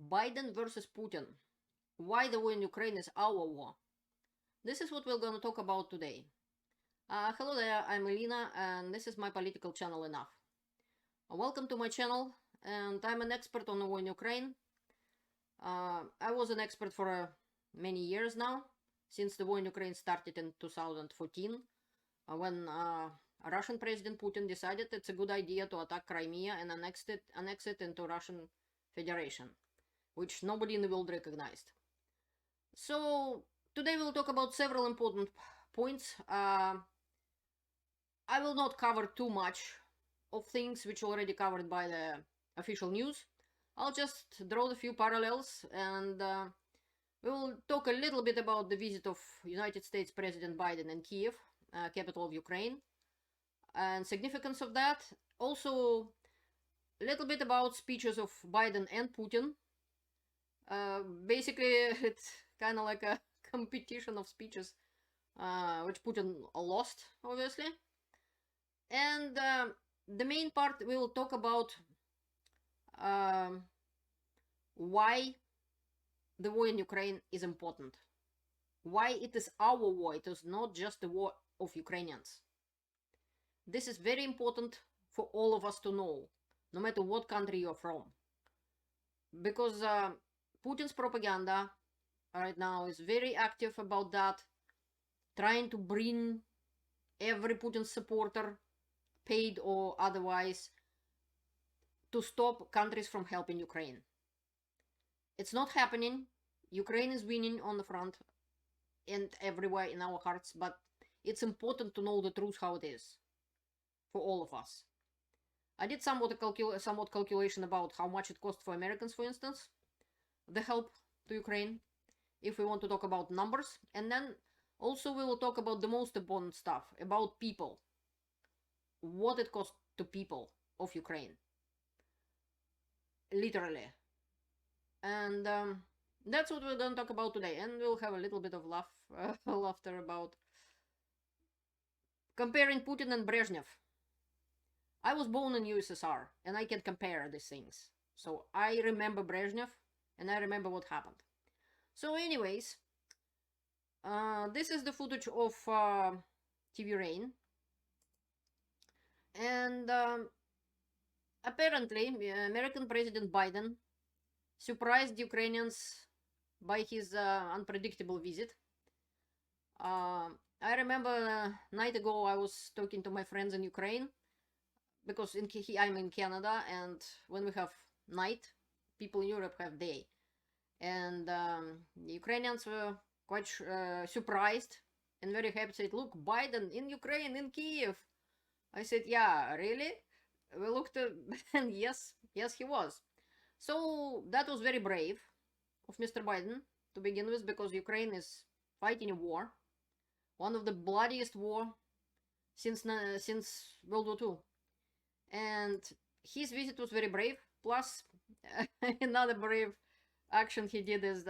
Biden versus Putin. Why the war in Ukraine is our war. This is what we're going to talk about today. Hello there, I'm Elena, and this is my political channel Enough. Welcome to my channel, and I'm an expert on the war in Ukraine. I was an expert for many years now, since the war in Ukraine started in 2014, when Russian President Putin decided it's a good idea to attack Crimea and annex it into Russian Federation, which nobody in the world recognized. So today we'll talk about several important points. I will not cover too much of things which already covered by the official news. I'll just draw a few parallels, and we will talk a little bit about the visit of United States President Biden in Kyiv, capital of Ukraine, and significance of that. Also, a little bit about speeches of Biden and Putin. Basically, it's kind of like a competition of speeches, which Putin lost, obviously. And the main part, we will talk about why the war in Ukraine is important. Why it is our war, it is not just the war of Ukrainians. This is very important for all of us to know, no matter what country you're from. Because Putin's propaganda right now is very active about that, trying to bring every Putin supporter, paid or otherwise, to stop countries from helping Ukraine. It's not happening. Ukraine is winning on the front and everywhere in our hearts, but it's important to know the truth how it is for all of us. I did somewhat calculation about how much it cost for Americans, for instance, the help to Ukraine, if we want to talk about numbers. And then also we will talk about the most important stuff, about people, what it cost to people of Ukraine, literally. And that's what we're going to talk about today, and we'll have a little bit of laughter about comparing Putin and Brezhnev. I was born in USSR, and I can compare these things. So I remember Brezhnev, and I remember what happened. So anyways, this is the footage of TV Rain. And apparently, American President Biden surprised Ukrainians by his unpredictable visit. I remember a night ago I was talking to my friends in Ukraine, because I'm in Canada, and when we have night, people in Europe have day. And the Ukrainians were quite surprised and very happy, said, look, Biden in Ukraine, in Kyiv. I said, yeah, really? We looked and yes, he was. So that was very brave of Mr. Biden to begin with, because Ukraine is fighting a war, one of the bloodiest war since World War II. And his visit was very brave. Plus, another brave action he did is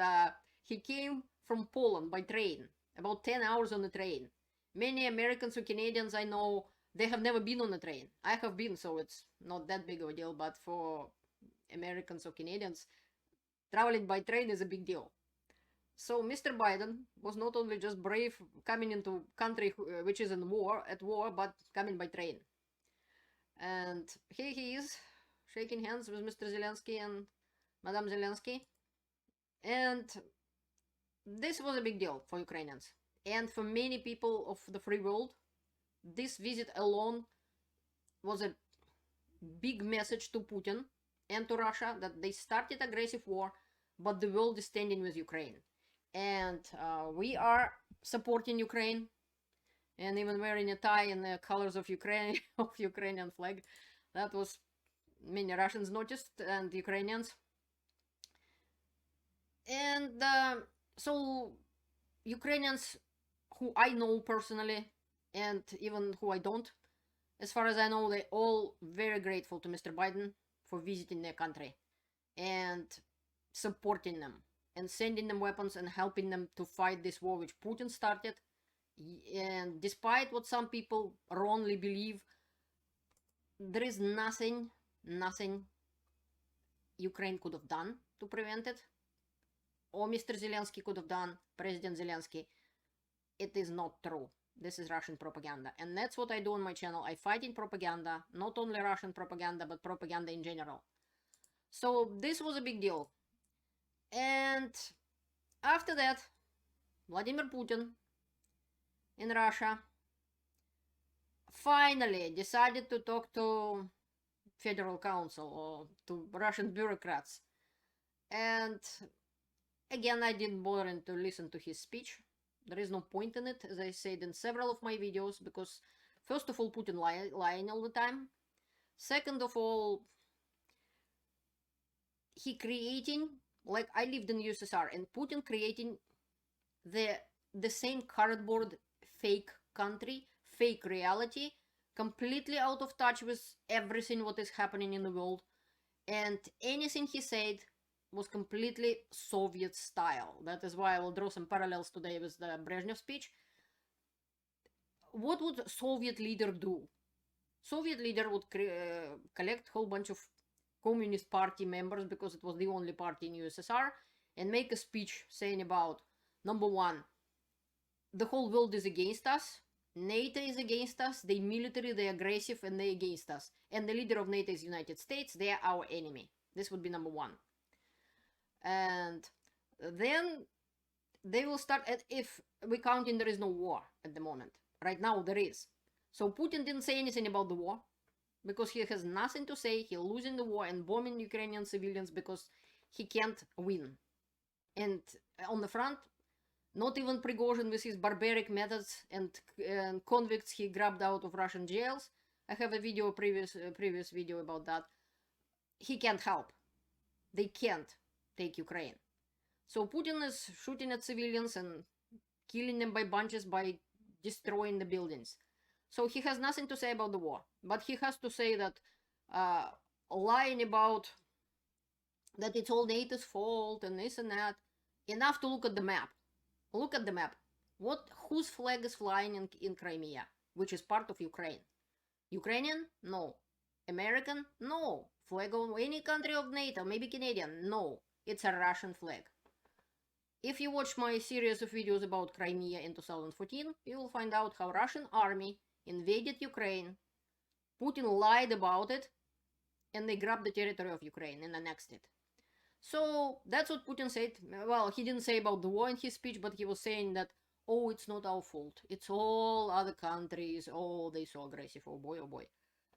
he came from Poland by train, about 10 hours on the train. Many Americans or Canadians I know, they have never been on a train. I have been, so it's not that big of a deal, but for Americans or Canadians, traveling by train is a big deal. So Mr. Biden was not only just brave coming into country which is at war, but coming by train. And here he is, shaking hands with Mr. Zelensky and Madame Zelensky. And this was a big deal for Ukrainians. And for many people of the free world, this visit alone was a big message to Putin and to Russia that they started aggressive war, but the world is standing with Ukraine. And we are supporting Ukraine, and even wearing a tie in the colors of Ukraine, of Ukrainian flag. That was many Russians noticed, and Ukrainians. And so Ukrainians who I know personally, and even who I don't, as far as I know, they're all very grateful to Mr. Biden for visiting their country and supporting them and sending them weapons and helping them to fight this war which Putin started. And despite what some people wrongly believe, there is nothing Ukraine could have done to prevent it, or Mr. Zelensky could have done, President Zelensky. It is not true. This is Russian propaganda. And that's what I do on my channel. I fight in propaganda, not only Russian propaganda, but propaganda in general. So this was a big deal. And after that, Vladimir Putin in Russia finally decided to talk to Federal Council or to Russian bureaucrats. And again, I didn't bother to listen to his speech. There is no point in it, as I said in several of my videos, because first of all, Putin lying all the time. Second of all, he creating, like I lived in USSR, and Putin creating the same cardboard fake country, fake reality, completely out of touch with everything what is happening in the world, and anything he said was completely Soviet style. That is why I will draw some parallels today with the Brezhnev speech. What would Soviet leader do? Soviet leader would collect a whole bunch of Communist Party members, because it was the only party in USSR, and make a speech saying about, number one, the whole world is against us, NATO is against us, they military, they aggressive, and they against us. And the leader of NATO is United States, they are our enemy. This would be number one. And then they will start, if we counting there is no war at the moment. Right now there is. So Putin didn't say anything about the war, because he has nothing to say. He's losing the war and bombing Ukrainian civilians because he can't win. And on the front, not even Prigozhin with his barbaric methods and convicts he grabbed out of Russian jails. I have a video, previous video about that. He can't help. They can't take Ukraine. So Putin is shooting at civilians and killing them by bunches by destroying the buildings. So he has nothing to say about the war, but he has to say that lying about that it's all NATO's fault and this and that. Enough to look at the map. Look at the map. Whose flag is flying in Crimea, which is part of Ukraine? Ukrainian? No. American? No. Flag of any country of NATO, maybe Canadian? No. It's a Russian flag. If you watch my series of videos about Crimea in 2014, you will find out how Russian army invaded Ukraine. Putin lied about it, and they grabbed the territory of Ukraine and annexed it. So that's what Putin said. Well, he didn't say about the war in his speech, but he was saying that, oh, it's not our fault. It's all other countries. Oh, they so aggressive. Oh boy, oh boy.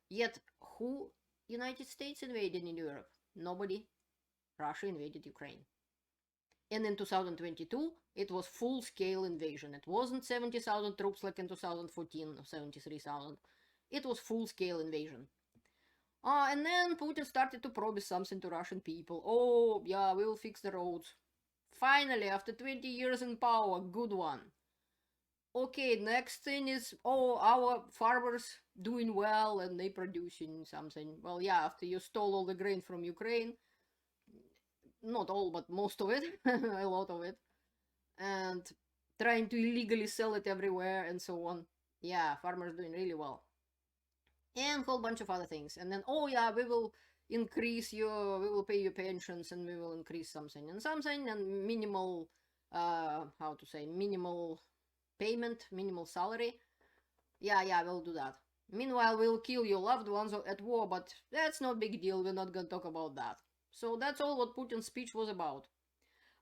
Yet, who United States invaded in Europe? Nobody. Russia invaded Ukraine. And in 2022, it was full-scale invasion. It wasn't 70,000 troops like in 2014 or 73,000. It was full-scale invasion. And then Putin started to promise something to Russian people. Oh, yeah, we will fix the roads. Finally, after 20 years in power, good one. Okay, next thing is, oh, our farmers doing well and they producing something. Well, yeah, after you stole all the grain from Ukraine, not all, but most of it, a lot of it, and trying to illegally sell it everywhere and so on. Yeah, farmers doing really well. And a whole bunch of other things. And then, oh yeah, we will pay your pensions, and we will increase something and something, and minimal, minimal payment, minimal salary. Yeah, we'll do that. Meanwhile, we'll kill your loved ones at war, but that's no big deal. We're not gonna talk about that. So that's all what Putin's speech was about.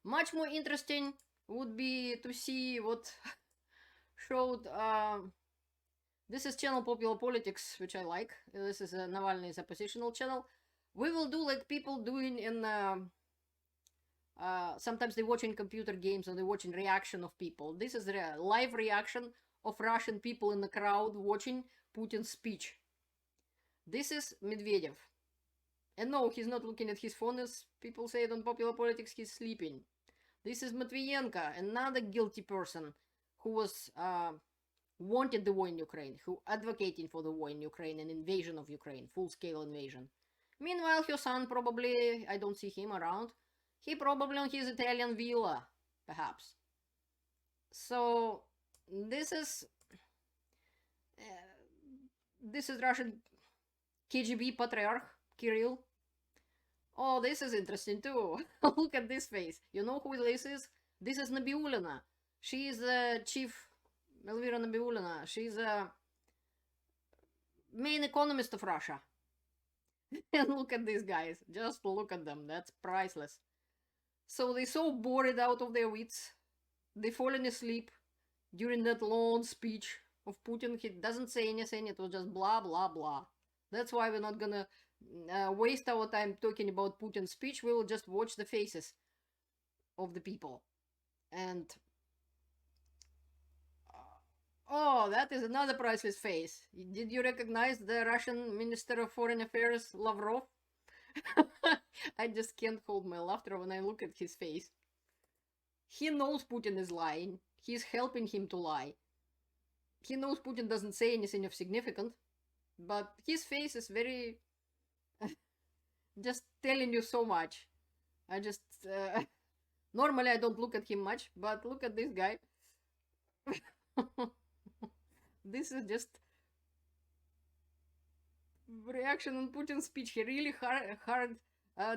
Much more interesting would be to see what showed. This is channel Popular Politics, which I like. This is Navalny's oppositional channel. We will do like people doing in. Sometimes they're watching computer games and they're watching reaction of people. This is the live reaction of Russian people in the crowd watching Putin's speech. This is Medvedev. And no, he's not looking at his phone, as people say it on Popular Politics, he's sleeping. This is Matvienko, another guilty person who was wanted the war in Ukraine, who advocating for the war in Ukraine and invasion of Ukraine, full-scale invasion. Meanwhile, your son probably, I don't see him around, he probably on his Italian villa, perhaps. So, this is Russian KGB patriarch, Kirill, Oh, this is interesting too. Look at this face. You know who this is? This is Nabiulina. She is the chief, Elvira Nabiulina. She's a main economist of Russia. And look at these guys. Just look at them. That's priceless. So they so bored out of their wits. They fallen asleep during that long speech of Putin. He doesn't say anything. It was just blah, blah, blah. That's why we're not gonna waste our time talking about Putin's speech. We will just watch the faces of the people. And oh, that is another priceless face. Did you recognize the Russian Minister of Foreign Affairs, Lavrov? I just can't hold my laughter when I look at his face. He knows Putin is lying. He's helping him to lie. He knows Putin doesn't say anything of significance, but his face is very... just telling you so much. I just... normally I don't look at him much, but look at this guy. This is just reaction on Putin's speech. He really hard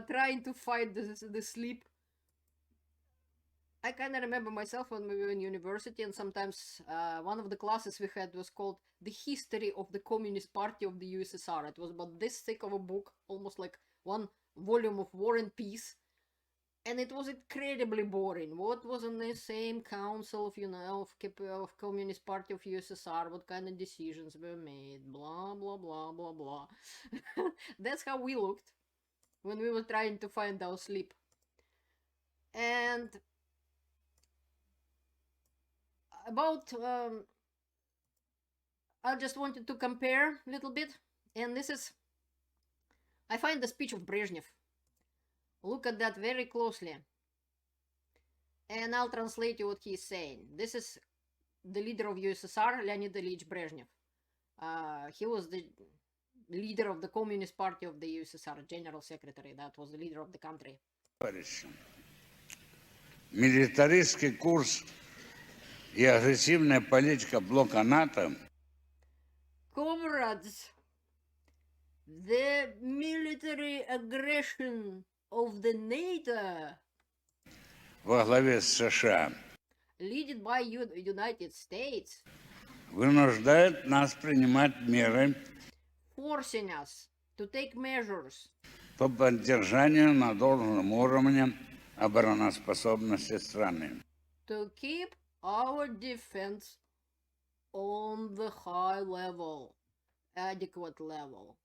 trying to fight the sleep. I kind of remember myself when we were in university, and sometimes one of the classes we had was called The History of the Communist Party of the USSR. It was about this thick of a book, almost like one volume of War and Peace. And it was incredibly boring. What was in the same council of Communist Party of USSR? What kind of decisions were made? Blah, blah, blah, blah, blah. That's how we looked when we were trying to find our sleep. And about... I just wanted to compare a little bit. And this is... I find the speech of Brezhnev. Look at that very closely. And I'll translate you what he's saying. This is the leader of USSR, Leonid Ilyich Brezhnev. He was the leader of the Communist Party of the USSR, General Secretary. That was the leader of the country. Милитаристский курс и агрессивная политика блока НАТО. Comrades, the military aggression of the NATO во главе с США led by United States вынуждает нас принимать меры forcing us to take measures по поддержанию на должном уровне обороноспособности страны. to keep our defense on the high level, adequate level.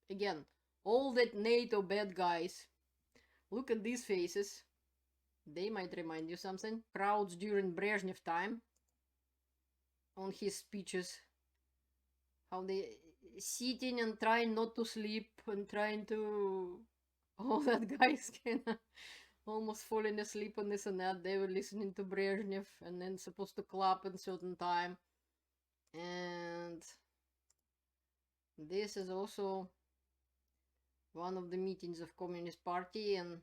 Again, all that NATO bad guys, look at these faces. They might remind you something. Crowds during Brezhnev time on his speeches. How they sitting and trying not to sleep and trying to... Oh, that guy's kinda almost falling asleep on this and that. They were listening to Brezhnev and then supposed to clap at a certain time. And this is also one of the meetings of Communist Party, and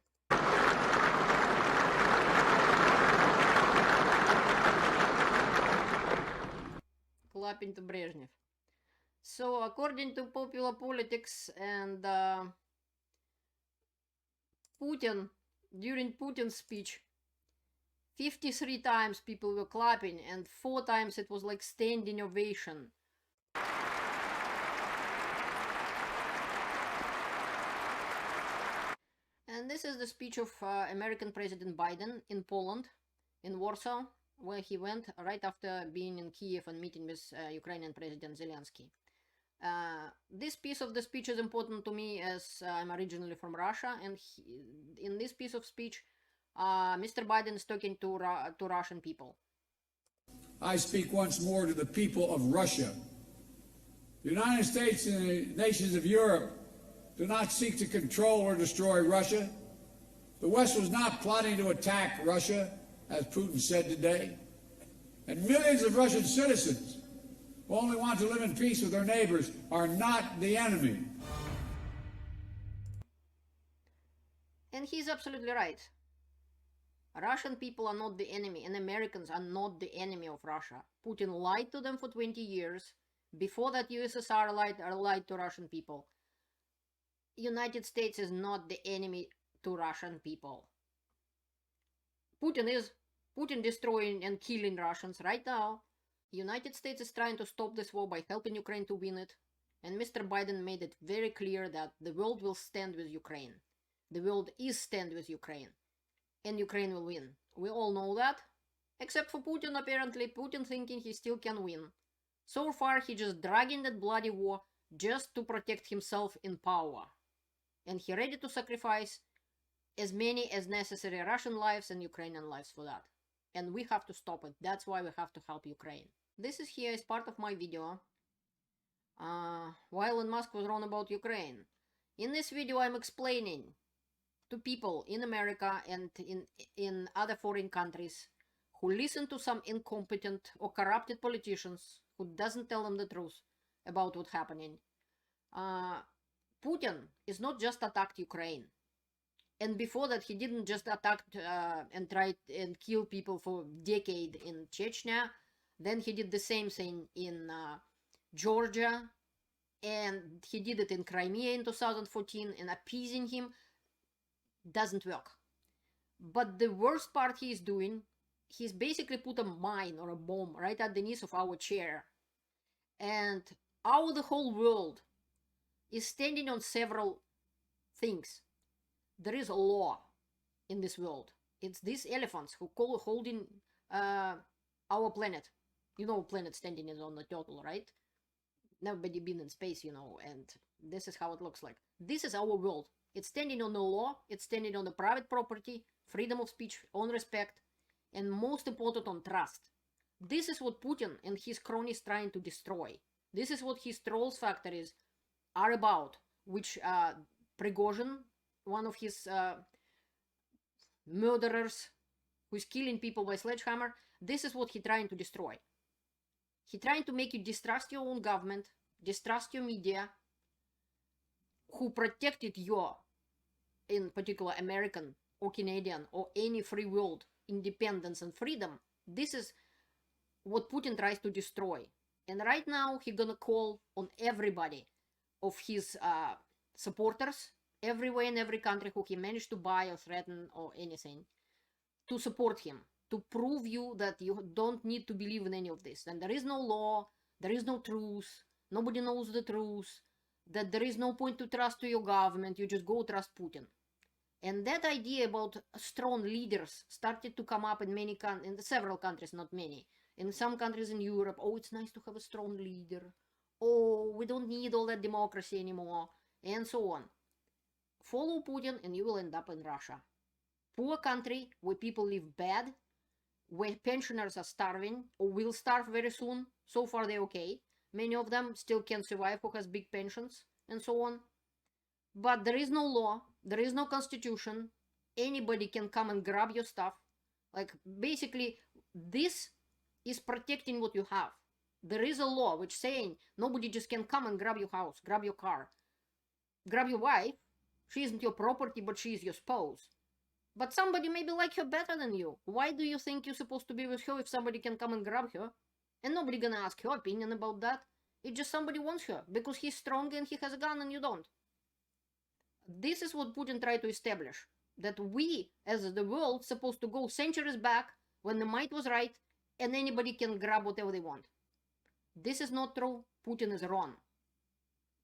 clapping to Brezhnev. So according to Popular Politics and Putin, during Putin's speech, 53 times people were clapping and 4 times it was like standing ovation. And this is the speech of American President Biden in Poland, in Warsaw, where he went right after being in Kyiv and meeting with Ukrainian President Zelensky. This piece of the speech is important to me as I'm originally from Russia, and in this piece of speech, Mr. Biden is talking to Russian people. I speak once more to the people of Russia. The United States and the nations of Europe do not seek to control or destroy Russia. The West was not plotting to attack Russia, as Putin said today. And millions of Russian citizens who only want to live in peace with their neighbors are not the enemy. And he's absolutely right. Russian people are not the enemy, and Americans are not the enemy of Russia. Putin lied to them for 20 years. Before that, USSR lied to Russian people. United States is not the enemy to Russian people. Putin destroying and killing Russians right now. United States is trying to stop this war by helping Ukraine to win it. And Mr. Biden made it very clear that the world will stand with Ukraine. The world is stand with Ukraine. And Ukraine will win. We all know that. Except for Putin, apparently. Putin thinking he still can win. So far, he just dragging that bloody war just to protect himself in power. And he ready to sacrifice as many as necessary Russian lives and Ukrainian lives for that. And we have to stop it. That's why we have to help Ukraine. This is here as part of my video. While Elon Musk was wrong about Ukraine. In this video, I'm explaining to people in America and in other foreign countries who listen to some incompetent or corrupted politicians who doesn't tell them the truth about what's happening. Putin is not just attacked Ukraine. And before that, he didn't just attack and try and kill people for a decade in Chechnya. Then he did the same thing in Georgia. And he did it in Crimea in 2014. And appeasing him doesn't work. But the worst part he's doing, he's basically put a mine or a bomb right underneath of our chair. And the whole world is standing on several things. There is a law in this world. It's these elephants who holding our planet. You know, planet standing is on the turtle, right? Nobody been in space, you know, and this is how it looks like. This is our world. It's standing on the law. It's standing on the private property, freedom of speech, on respect, and most important, on trust. This is what Putin and his cronies trying to destroy. This is what his trolls factories are about, which Prigozhin, one of his murderers who is killing people by sledgehammer, this is what he's trying to destroy. He's trying to make you distrust your own government, distrust your media, who protected your, in particular, American or Canadian or any free world independence and freedom. This is what Putin tries to destroy. And right now, he's gonna call on everybody of his supporters, everywhere in every country who he managed to buy or threaten or anything, to support him, to prove you that you don't need to believe in any of this. And there is no law, there is no truth, nobody knows the truth, that there is no point to trust to your government, you just go trust Putin. And that idea about strong leaders started to come up in in several countries, not many. In some countries in Europe, oh, it's nice to have a strong leader. Oh, we don't need all that democracy anymore, and so on. Follow Putin and you will end up in Russia. Poor country where people live bad, where pensioners are starving or will starve very soon. So far they're okay. Many of them still can survive who has big pensions and so on. But there is no law, there is no constitution. Anybody can come and grab your stuff. Like basically this is protecting what you have. There is a law which saying nobody just can come and grab your house, grab your car, grab your wife. She isn't your property, but she is your spouse. But somebody maybe like her better than you. Why do you think you're supposed to be with her if somebody can come and grab her? And nobody gonna ask her opinion about that. It's just somebody wants her because he's strong and he has a gun and you don't. This is what Putin tried to establish. That we, as the world, supposed to go centuries back when the might was right and anybody can grab whatever they want. This is not true. Putin is wrong.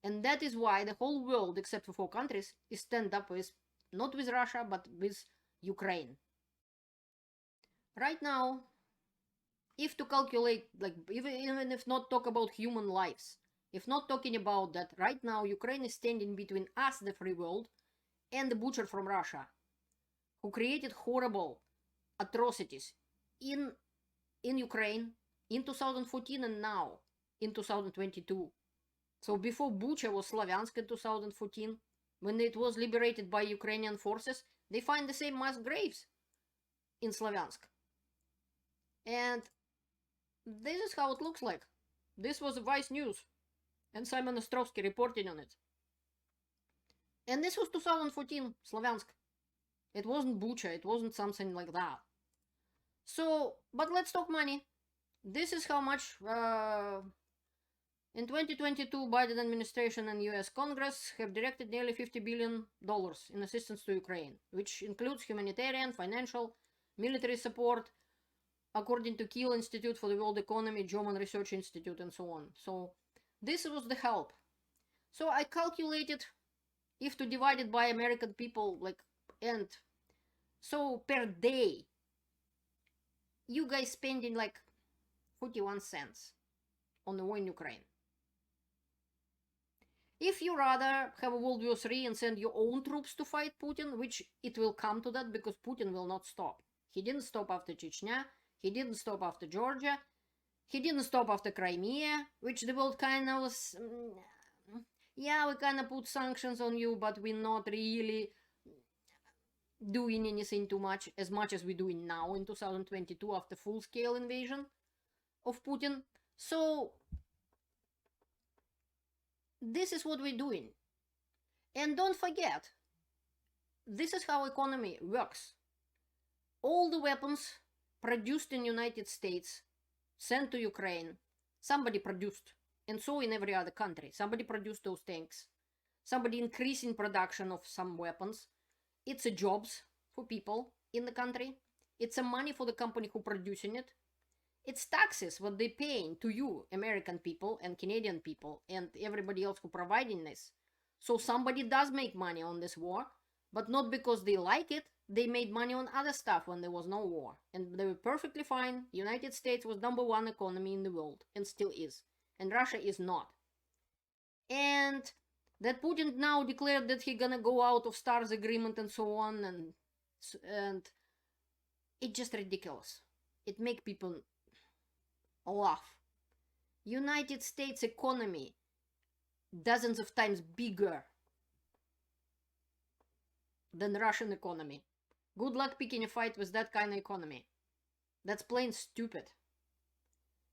And that is why the whole world, except for 4 countries, is stand up with, not with Russia, but with Ukraine. Right now, if to calculate, like even if not talk about human lives, if not talking about that, right now Ukraine is standing between us, the free world, and the butcher from Russia, who created horrible atrocities in Ukraine in 2014 and now in 2022. So before Bucha was Slavyansk in 2014, when it was liberated by Ukrainian forces, they find the same mass graves in Slavyansk. And this is how it looks like. This was Vice News and Simon Ostrovsky reporting on it. And this was 2014, Slavyansk. It wasn't Bucha, it wasn't something like that. So, but let's talk money. This is how much In 2022, Biden administration and US Congress have directed nearly $50 billion in assistance to Ukraine, which includes humanitarian, financial, military support, according to Kyiv Institute for the World Economy, German Research Institute, and so on. So this was the help. So I calculated if to divide it by American people, and so per day, you guys spending 41 cents on the war in Ukraine. If you rather have a World War III and send your own troops to fight Putin, which it will come to that because Putin will not stop. He didn't stop after Chechnya, he didn't stop after Georgia, he didn't stop after Crimea, which the world kind of was, yeah, we kind of put sanctions on you, but we're not really doing anything too much as we're doing now in 2022 after full-scale invasion of Putin. So this is what we're doing. And don't forget, this is how economy works. All the weapons produced in United States, sent to Ukraine, somebody produced. And so in every other country. Somebody produced those tanks. Somebody increasing production of some weapons. It's a jobs for people in the country. It's a money for the company who producing it. It's taxes, what they're paying to you, American people and Canadian people and everybody else who providing this. So somebody does make money on this war, but not because they like it. They made money on other stuff when there was no war. And they were perfectly fine. United States was #1 economy in the world and still is. And Russia is not. And that Putin now declared that he's gonna go out of STARS agreement and so on, and it's just ridiculous. It makes people laugh. United States economy dozens of times bigger than Russian economy. Good luck picking a fight with that kind of economy. That's plain stupid.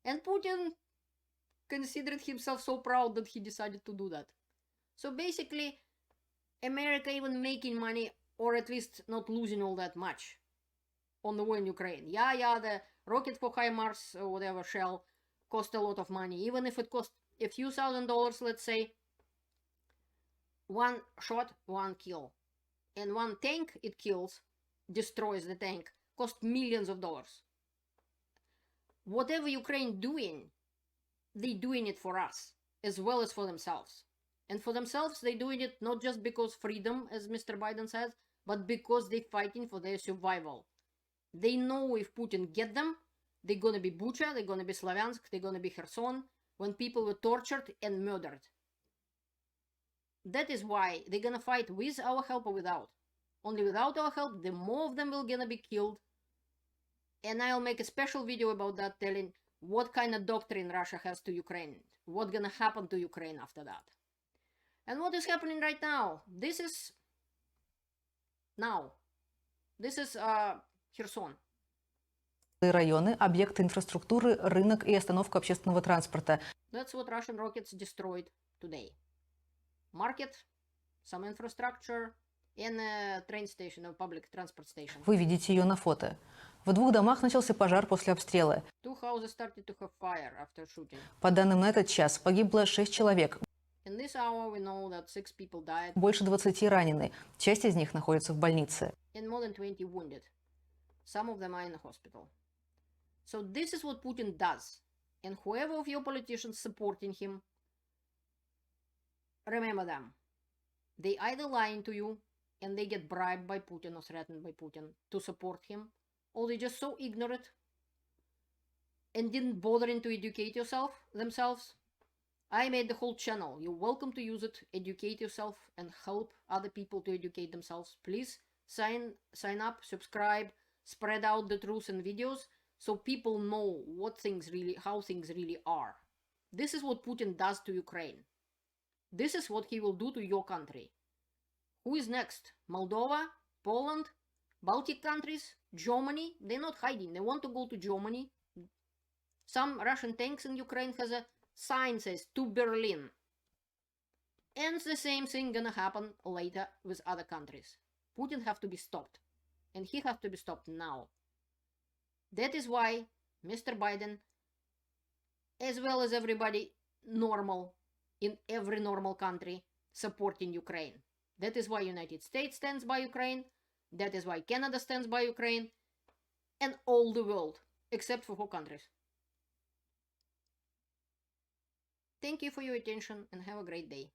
And Putin considered himself so proud that he decided to do that. So basically, America even making money, or at least not losing all that much on the war in Ukraine. Yeah, the rocket for HIMARS or whatever shell cost a lot of money. Even if it cost a few $1,000s, let's say, one shot, one kill. And one tank it kills, destroys the tank, cost millions of dollars. Whatever Ukraine doing, they doing it for us, as well as for themselves. And for themselves, they doing it not just because freedom, as Mr. Biden says, but because they fighting for their survival. They know if Putin get them, they're gonna be Bucha, they're gonna be Slavyansk, they're gonna be Kherson, when people were tortured and murdered. That is why they're gonna fight with our help or without. Only without our help, the more of them will gonna be killed. And I'll make a special video about that, telling what kind of doctrine Russia has to Ukraine. What's gonna happen to Ukraine after that. And what is happening right now? This is Kherson. Районы, объекты инфраструктуры, рынок и остановка общественного транспорта. That's what Russian rockets destroyed today. Market, some infrastructure, and a train station, a public transport station. Вы видите ее на фото. В 2 домах начался пожар после обстрела. 2 houses started to have fire after shooting. По данным на этот час погибло 6 человек. In this hour, we know that 6 people died. Больше 20 ранены. Часть из них находится в больнице. And more than 20 wounded. Some of them are in the hospital. So this is what Putin does. And whoever of your politicians supporting him, remember them. They either lying to you and they get bribed by Putin or threatened by Putin to support him, or they're just so ignorant and didn't bother to educate themselves. I made the whole channel. You're welcome to use it, educate yourself, and help other people to educate themselves. Please sign up, subscribe, spread out the truth in videos so people know how things really are. This is what Putin does to Ukraine. This is what he will do to your country. Who is next? Moldova? Poland? Baltic countries? Germany? They're not hiding. They want to go to Germany. Some Russian tanks in Ukraine has a sign says to Berlin. And the same thing gonna happen later with other countries. Putin have to be stopped. And he has to be stopped now. That is why Mr. Biden, as well as everybody normal, in every normal country, supporting Ukraine. That is why United States stands by Ukraine. That is why Canada stands by Ukraine. And all the world, except for 4 countries. Thank you for your attention and have a great day.